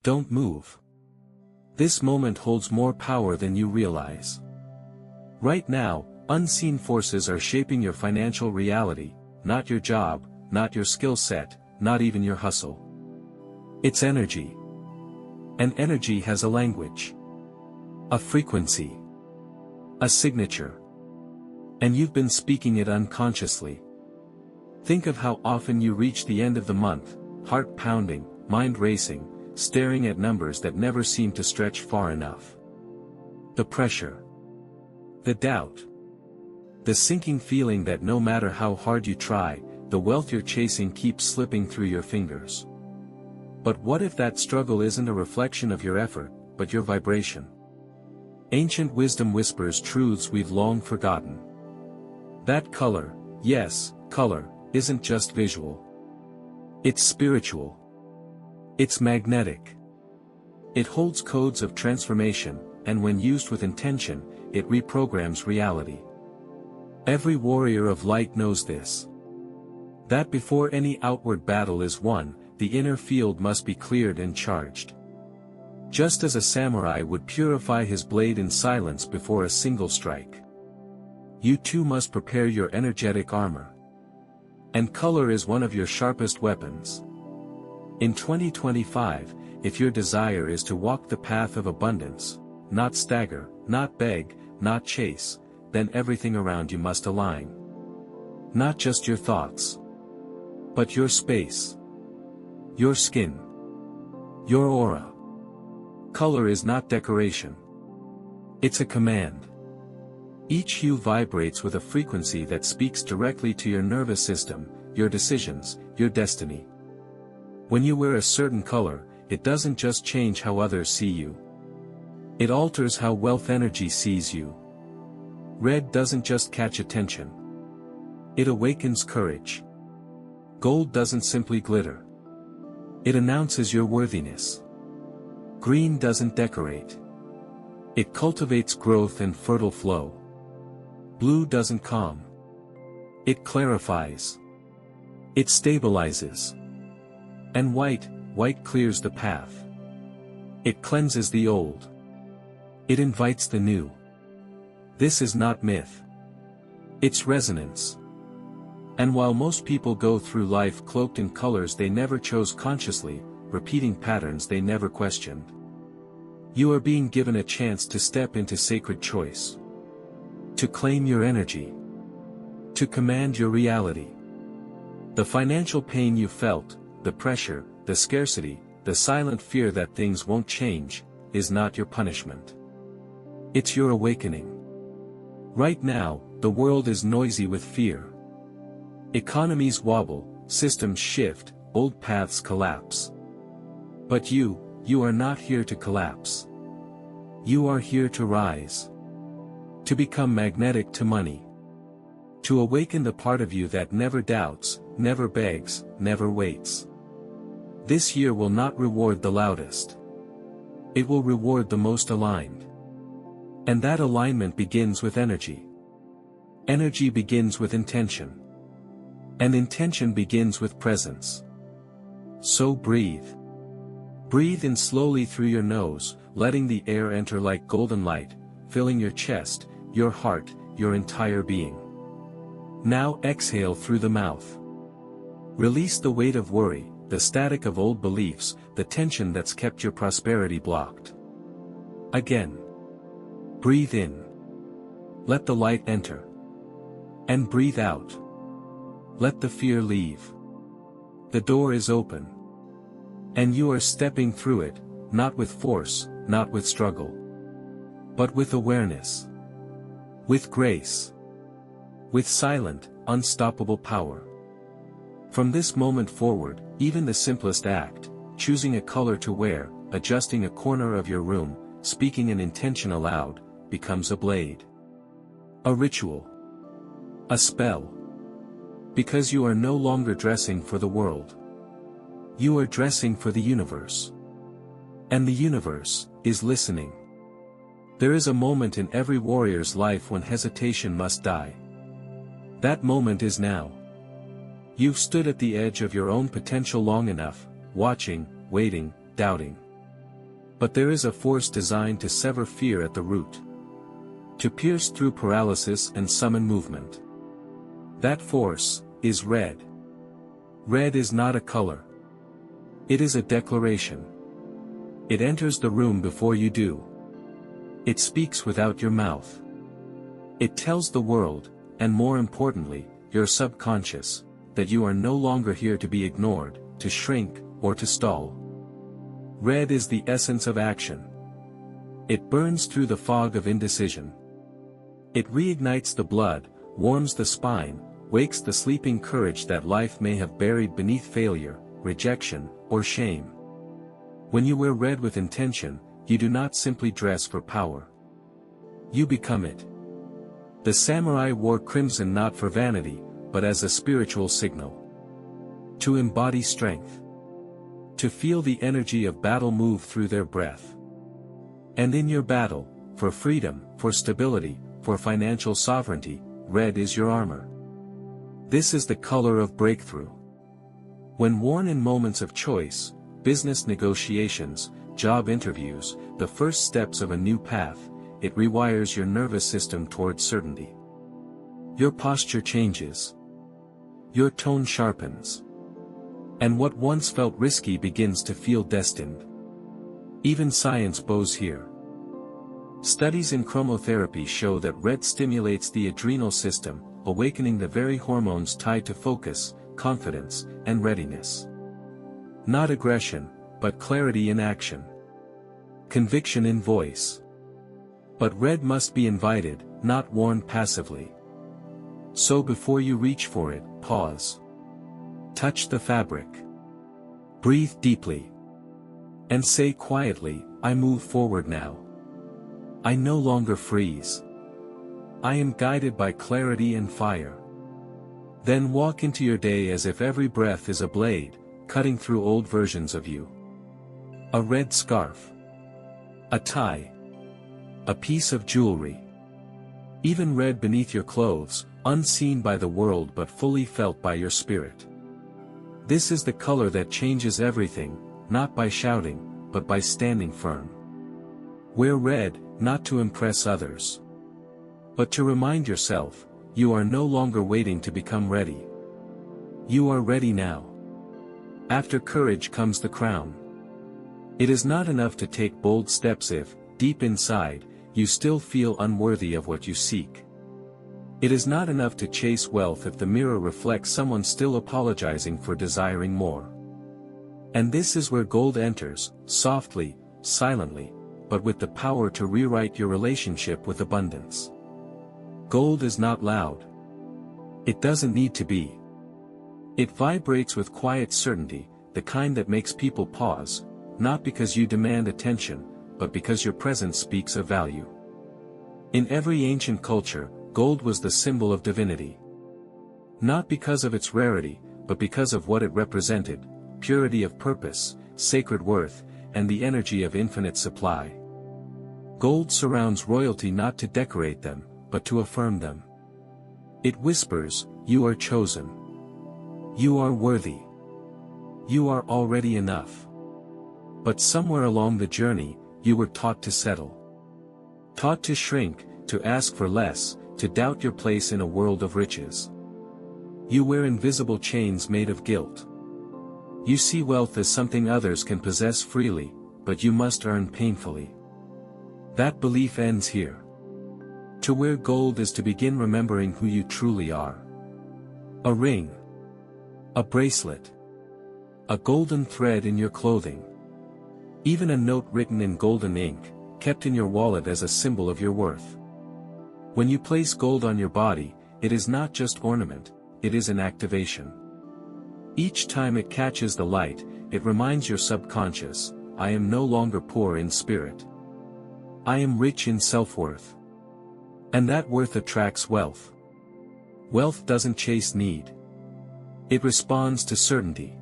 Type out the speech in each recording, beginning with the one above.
Don't move. This moment holds more power than you realize. Right now, unseen forces are shaping your financial reality, not your job, not your skill set, not even your hustle. It's energy. And energy has a language. A frequency. A signature. And you've been speaking it unconsciously. Think of how often you reach the end of the month, heart pounding, mind racing, staring at numbers that never seem to stretch far enough. The pressure. The doubt. The sinking feeling that no matter how hard you try, the wealth you're chasing keeps slipping through your fingers. But what if that struggle isn't a reflection of your effort, but your vibration? Ancient wisdom whispers truths we've long forgotten. That color, yes, color, isn't just visual. It's spiritual. It's magnetic. It holds codes of transformation, and when used with intention, it reprograms reality. Every warrior of light knows this. That before any outward battle is won, the inner field must be cleared and charged. Just as a samurai would purify his blade in silence before a single strike. You too must prepare your energetic armor. And color is one of your sharpest weapons. In 2025, if your desire is to walk the path of abundance, not stagger, not beg, not chase, then everything around you must align. Not just your thoughts, but your space, your skin, your aura. Color is not decoration. It's a command. Each hue vibrates with a frequency that speaks directly to your nervous system, your decisions, your destiny. When you wear a certain color, it doesn't just change how others see you. It alters how wealth energy sees you. Red doesn't just catch attention. It awakens courage. Gold doesn't simply glitter. It announces your worthiness. Green doesn't decorate. It cultivates growth and fertile flow. Blue doesn't calm. It clarifies. It stabilizes. And white clears the path. It cleanses the old. It invites the new. This is not myth. It's resonance. And while most people go through life cloaked in colors they never chose consciously, repeating patterns they never questioned, you are being given a chance to step into sacred choice. To claim your energy. To command your reality. The financial pain you felt, the pressure, the scarcity, the silent fear that things won't change, is not your punishment. It's your awakening. Right now, the world is noisy with fear. Economies wobble, systems shift, old paths collapse. But you are not here to collapse. You are here to rise. To become magnetic to money. To awaken the part of you that never doubts, never begs, never waits. This year will not reward the loudest. It will reward the most aligned. And that alignment begins with energy. Energy begins with intention. And intention begins with presence. So breathe. Breathe in slowly through your nose, letting the air enter like golden light, filling your chest, your heart, your entire being. Now exhale through the mouth. Release the weight of worry, the static of old beliefs, the tension that's kept your prosperity blocked. Again. Breathe in. Let the light enter. And breathe out. Let the fear leave. The door is open. And you are stepping through it, not with force, not with struggle. But with awareness. With grace. With silent, unstoppable power. From this moment forward, even the simplest act, choosing a color to wear, adjusting a corner of your room, speaking an intention aloud, becomes a blade. A ritual. A spell. Because you are no longer dressing for the world. You are dressing for the universe. And the universe is listening. There is a moment in every warrior's life when hesitation must die. That moment is now. You've stood at the edge of your own potential long enough, watching, waiting, doubting. But there is a force designed to sever fear at the root. To pierce through paralysis and summon movement. That force is red. Red is not a color. It is a declaration. It enters the room before you do. It speaks without your mouth. It tells the world, and more importantly, your subconscious, that you are no longer here to be ignored, to shrink, or to stall. Red is the essence of action. It burns through the fog of indecision. It reignites the blood, warms the spine, wakes the sleeping courage that life may have buried beneath failure, rejection, or shame. When you wear red with intention, you do not simply dress for power. You become it. The samurai wore crimson not for vanity, but as a spiritual signal. To embody strength. To feel the energy of battle move through their breath. And in your battle, for freedom, for stability, for financial sovereignty, red is your armor. This is the color of breakthrough. When worn in moments of choice, business negotiations, job interviews, the first steps of a new path, it rewires your nervous system towards certainty. Your posture changes. Your tone sharpens. And what once felt risky begins to feel destined. Even science bows here. Studies in chromotherapy show that red stimulates the adrenal system, awakening the very hormones tied to focus, confidence, and readiness. Not aggression, but clarity in action. Conviction in voice. But red must be invited, not worn passively. So before you reach for it, pause. Touch the fabric. Breathe deeply. And say quietly, I move forward now. I no longer freeze. I am guided by clarity and fire. Then walk into your day as if every breath is a blade, cutting through old versions of you. A red scarf. A tie. A piece of jewelry. Even red beneath your clothes, unseen by the world but fully felt by your spirit. This is the color that changes everything, not by shouting, but by standing firm. Wear red, not to impress others, but to remind yourself, you are no longer waiting to become ready. You are ready now. After courage comes the crown. It is not enough to take bold steps if, deep inside, you still feel unworthy of what you seek. It is not enough to chase wealth if the mirror reflects someone still apologizing for desiring more. And this is where gold enters, softly, silently, but with the power to rewrite your relationship with abundance. Gold is not loud. It doesn't need to be. It vibrates with quiet certainty, the kind that makes people pause, not because you demand attention, but because your presence speaks of value. In every ancient culture, gold was the symbol of divinity. Not because of its rarity, but because of what it represented: purity of purpose, sacred worth, and the energy of infinite supply. Gold surrounds royalty not to decorate them, but to affirm them. It whispers, you are chosen. You are worthy. You are already enough. But somewhere along the journey, you were taught to settle. Taught to shrink, to ask for less, to doubt your place in a world of riches. You wear invisible chains made of guilt. You see wealth as something others can possess freely, but you must earn painfully. That belief ends here. To wear gold is to begin remembering who you truly are. A ring. A bracelet. A golden thread in your clothing. Even a note written in golden ink, kept in your wallet as a symbol of your worth. When you place gold on your body, it is not just ornament, it is an activation. Each time it catches the light, it reminds your subconscious, I am no longer poor in spirit. I am rich in self-worth. And that worth attracts wealth. Wealth doesn't chase need. It responds to certainty.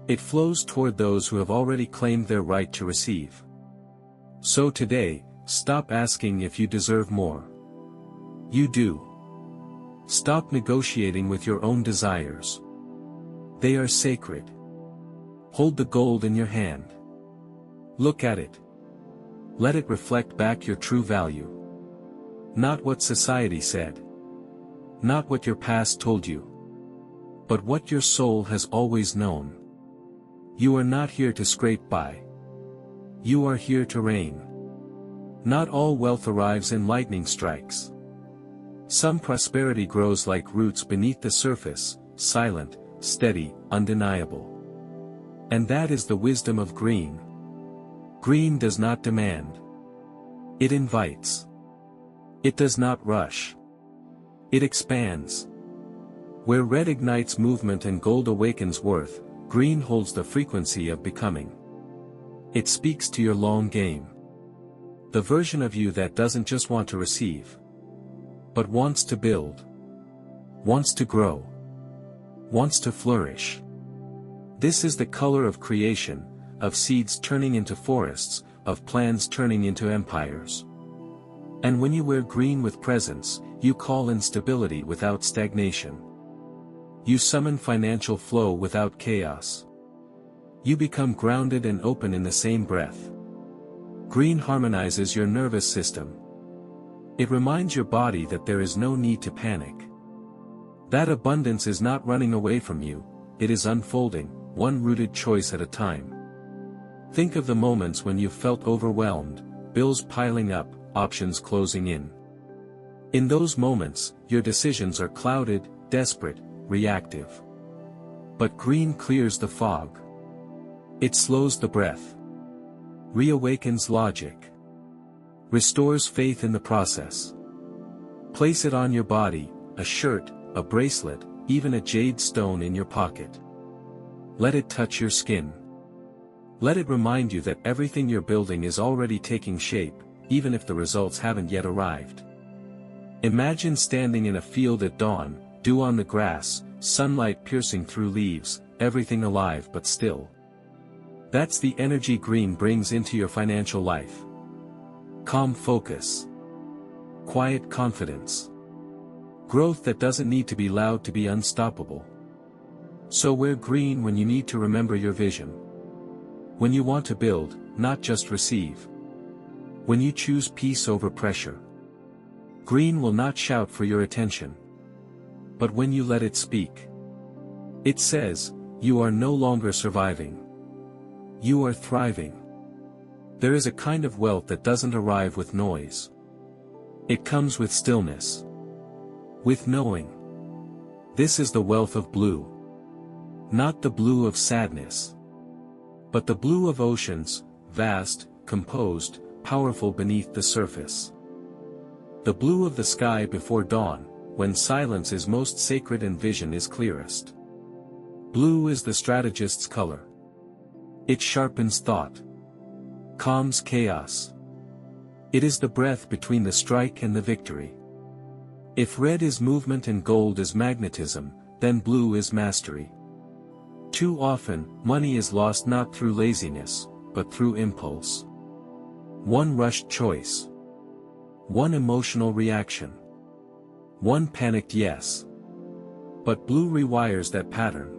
It flows toward those who have already claimed their right to receive. So today, stop asking if you deserve more. You do. Stop negotiating with your own desires. They are sacred. Hold the gold in your hand. Look at it. Let it reflect back your true value. Not what society said. Not what your past told you. But what your soul has always known. You are not here to scrape by. You are here to reign. Not all wealth arrives in lightning strikes. Some prosperity grows like roots beneath the surface, silent, steady, undeniable. And that is the wisdom of green. Green does not demand. It invites. It does not rush. It expands. Where red ignites movement and gold awakens worth, green holds the frequency of becoming. It speaks to your long game. The version of you that doesn't just want to receive, but wants to build. Wants to grow. Wants to flourish. This is the color of creation, of seeds turning into forests, of plans turning into empires. And when you wear green with presence, you call in stability without stagnation. You summon financial flow without chaos. You become grounded and open in the same breath. Green harmonizes your nervous system. It reminds your body that there is no need to panic. That abundance is not running away from you, it is unfolding, one rooted choice at a time. Think of the moments when you felt overwhelmed, bills piling up, options closing in. In those moments, your decisions are clouded, desperate, reactive. But green clears the fog. It slows the breath. Reawakens logic. Restores faith in the process. Place it on your body, a shirt, a bracelet, even a jade stone in your pocket. Let it touch your skin. Let it remind you that everything you're building is already taking shape, even if the results haven't yet arrived. Imagine standing in a field at dawn, dew on the grass, sunlight piercing through leaves, everything alive but still. That's the energy green brings into your financial life. Calm focus. Quiet confidence. Growth that doesn't need to be loud to be unstoppable. So wear green when you need to remember your vision. When you want to build, not just receive. When you choose peace over pressure. Green will not shout for your attention. But when you let it speak. It says, you are no longer surviving. You are thriving. There is a kind of wealth that doesn't arrive with noise. It comes with stillness. With knowing. This is the wealth of blue. Not the blue of sadness. But the blue of oceans, vast, composed, powerful beneath the surface. The blue of the sky before dawn, when silence is most sacred and vision is clearest. Blue is the strategist's color. It sharpens thought. Calms chaos. It is the breath between the strike and the victory. If red is movement and gold is magnetism, then blue is mastery. Too often, money is lost not through laziness, but through impulse. One rushed choice. One emotional reaction. One panicked yes. But blue rewires that pattern.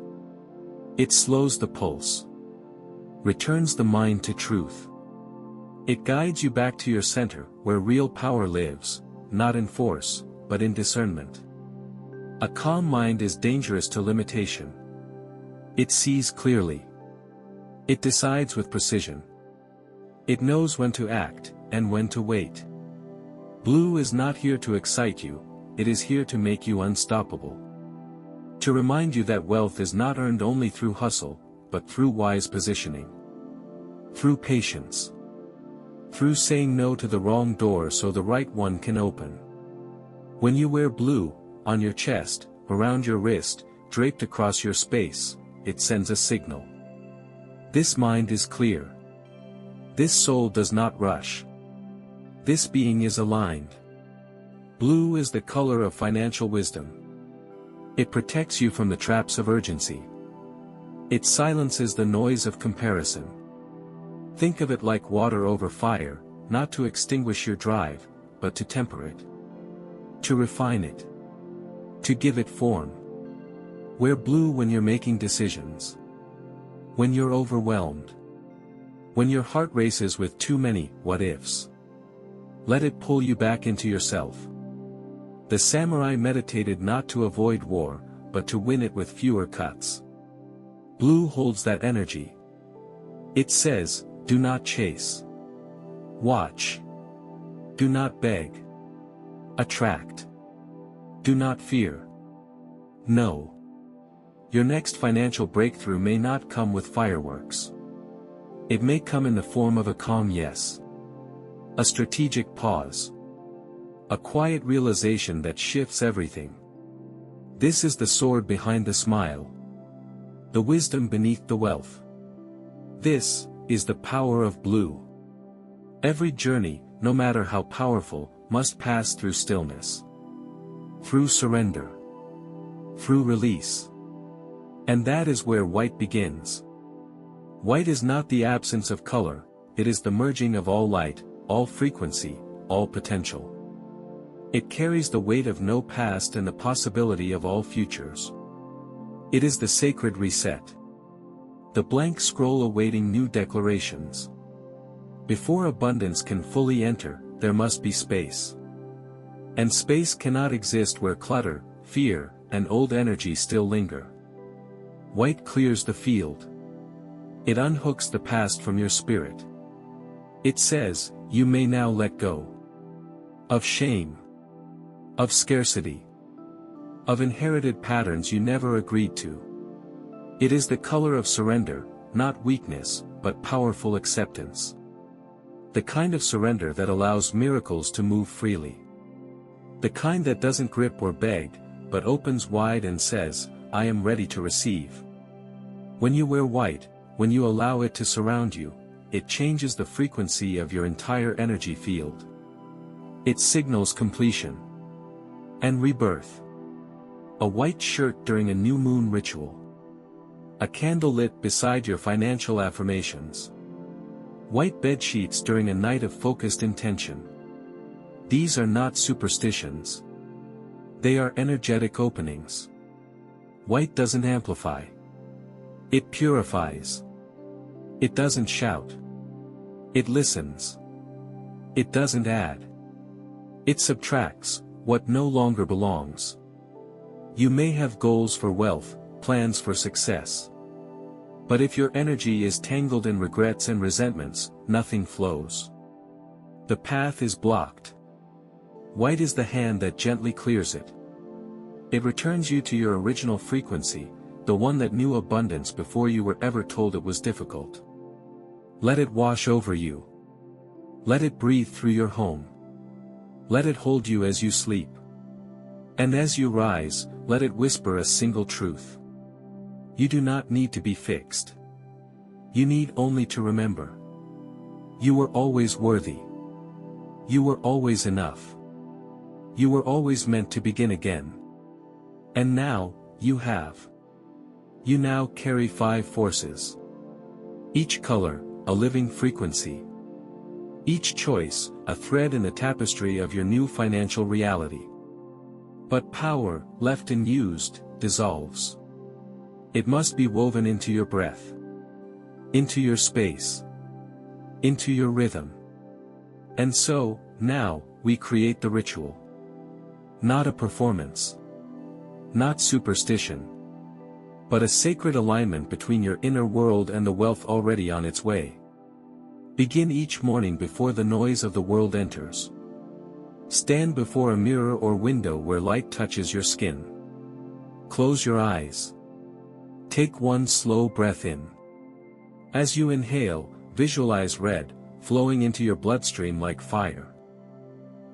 It slows the pulse. Returns the mind to truth. It guides you back to your center, where real power lives, not in force, but in discernment. A calm mind is dangerous to limitation. It sees clearly. It decides with precision. It knows when to act, and when to wait. Blue is not here to excite you, it is here to make you unstoppable. To remind you that wealth is not earned only through hustle, but through wise positioning. Through patience. Through saying no to the wrong door so the right one can open. When you wear blue, on your chest, around your wrist, draped across your space, it sends a signal. This mind is clear. This soul does not rush. This being is aligned. Blue is the color of financial wisdom. It protects you from the traps of urgency. It silences the noise of comparison. Think of it like water over fire, not to extinguish your drive, but to temper it. To refine it. To give it form. Wear blue when you're making decisions. When you're overwhelmed. When your heart races with too many what-ifs, let it pull you back into yourself. The samurai meditated not to avoid war, but to win it with fewer cuts. Blue holds that energy. It says, do not chase. Watch. Do not beg. Attract. Do not fear. No. Your next financial breakthrough may not come with fireworks. It may come in the form of a calm yes. A strategic pause. A quiet realization that shifts everything. This is the sword behind the smile. The wisdom beneath the wealth. This is the power of blue. Every journey, no matter how powerful, must pass through stillness. Through surrender. Through release. And that is where white begins. White is not the absence of color, it is the merging of all light, all frequency, all potential. It carries the weight of no past and the possibility of all futures. It is the sacred reset. The blank scroll awaiting new declarations. Before abundance can fully enter, there must be space. And space cannot exist where clutter, fear, and old energy still linger. White clears the field. It unhooks the past from your spirit. It says, you may now let go. Of shame. Of scarcity. Of inherited patterns you never agreed to. It is the color of surrender, not weakness, but powerful acceptance. The kind of surrender that allows miracles to move freely. The kind that doesn't grip or beg, but opens wide and says, I am ready to receive. When you wear white, when you allow it to surround you, it changes the frequency of your entire energy field. It signals completion. And rebirth. A white shirt during a new moon ritual. A candle lit beside your financial affirmations. White bed sheets during a night of focused intention. These are not superstitions. They are energetic openings. White doesn't amplify. It purifies. It doesn't shout. It listens. It doesn't add. It subtracts what no longer belongs. You may have goals for wealth, plans for success. But if your energy is tangled in regrets and resentments, nothing flows. The path is blocked. White is the hand that gently clears it. It returns you to your original frequency, the one that knew abundance before you were ever told it was difficult. Let it wash over you. Let it breathe through your home. Let it hold you as you sleep. And as you rise, let it whisper a single truth. You do not need to be fixed. You need only to remember. You were always worthy. You were always enough. You were always meant to begin again. And now, you have. You now carry 5 forces. Each color, a living frequency. Each choice, a thread in the tapestry of your new financial reality. But power, left unused, dissolves. It must be woven into your breath. Into your space. Into your rhythm. And so, now, we create the ritual. Not a performance. Not superstition. But a sacred alignment between your inner world and the wealth already on its way. Begin each morning before the noise of the world enters. Stand before a mirror or window where light touches your skin. Close your eyes. Take one slow breath in. As you inhale, visualize red, flowing into your bloodstream like fire.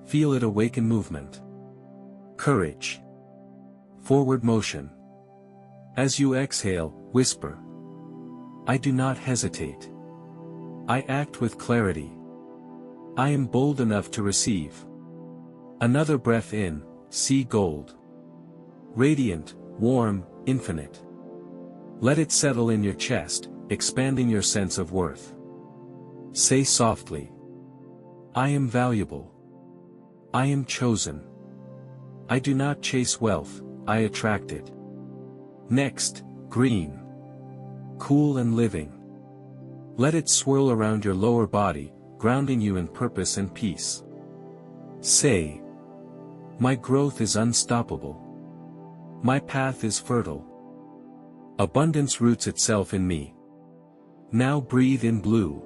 Feel it awaken movement. Courage. Forward motion. As you exhale, whisper. I do not hesitate. I act with clarity. I am bold enough to receive. Another breath in, see gold. Radiant, warm, infinite. Let it settle in your chest, expanding your sense of worth. Say softly. I am valuable. I am chosen. I do not chase wealth, I attract it. Next, green. Cool and living. Let it swirl around your lower body, grounding you in purpose and peace. Say, my growth is unstoppable. My path is fertile. Abundance roots itself in me. Now breathe in blue.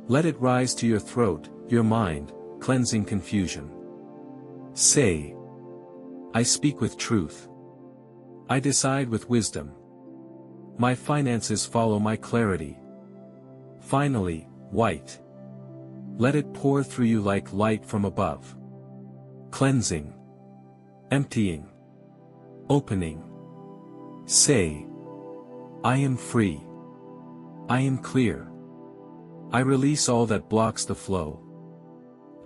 Let it rise to your throat, your mind, cleansing confusion. Say, I speak with truth. I decide with wisdom. My finances follow my clarity. Finally, white. Let it pour through you like light from above. Cleansing. Emptying. Opening. Say, I am free. I am clear. I release all that blocks the flow.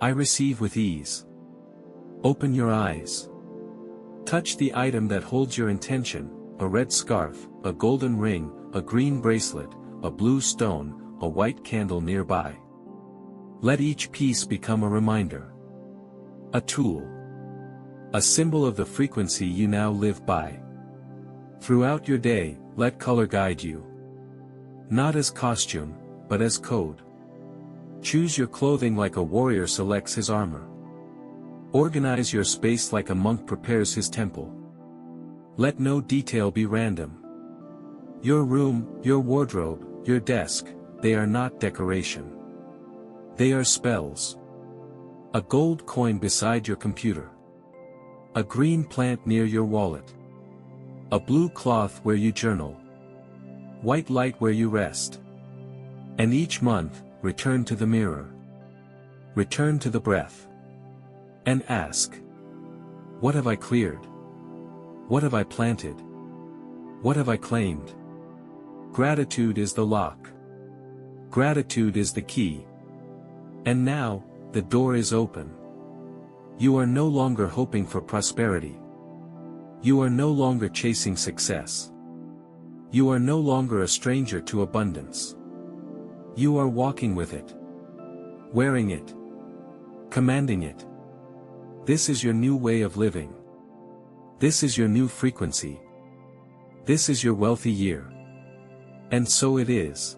I receive with ease. Open your eyes. Touch the item that holds your intention, a red scarf, a golden ring, a green bracelet, a blue stone, a white candle nearby. Let each piece become a reminder. A tool. A symbol of the frequency you now live by. Throughout your day, let color guide you. Not as costume, but as code. Choose your clothing like a warrior selects his armor. Organize your space like a monk prepares his temple. Let no detail be random. Your room, your wardrobe, your desk, they are not decoration. They are spells. A gold coin beside your computer. A green plant near your wallet. A blue cloth where you journal. White light where you rest. And each month, return to the mirror. Return to the breath. And ask, what have I cleared? What have I planted? What have I claimed? Gratitude is the lock. Gratitude is the key. And now, the door is open. You are no longer hoping for prosperity. You are no longer chasing success. You are no longer a stranger to abundance. You are walking with it. Wearing it. Commanding it. This is your new way of living. This is your new frequency. This is your wealthy year. And so it is.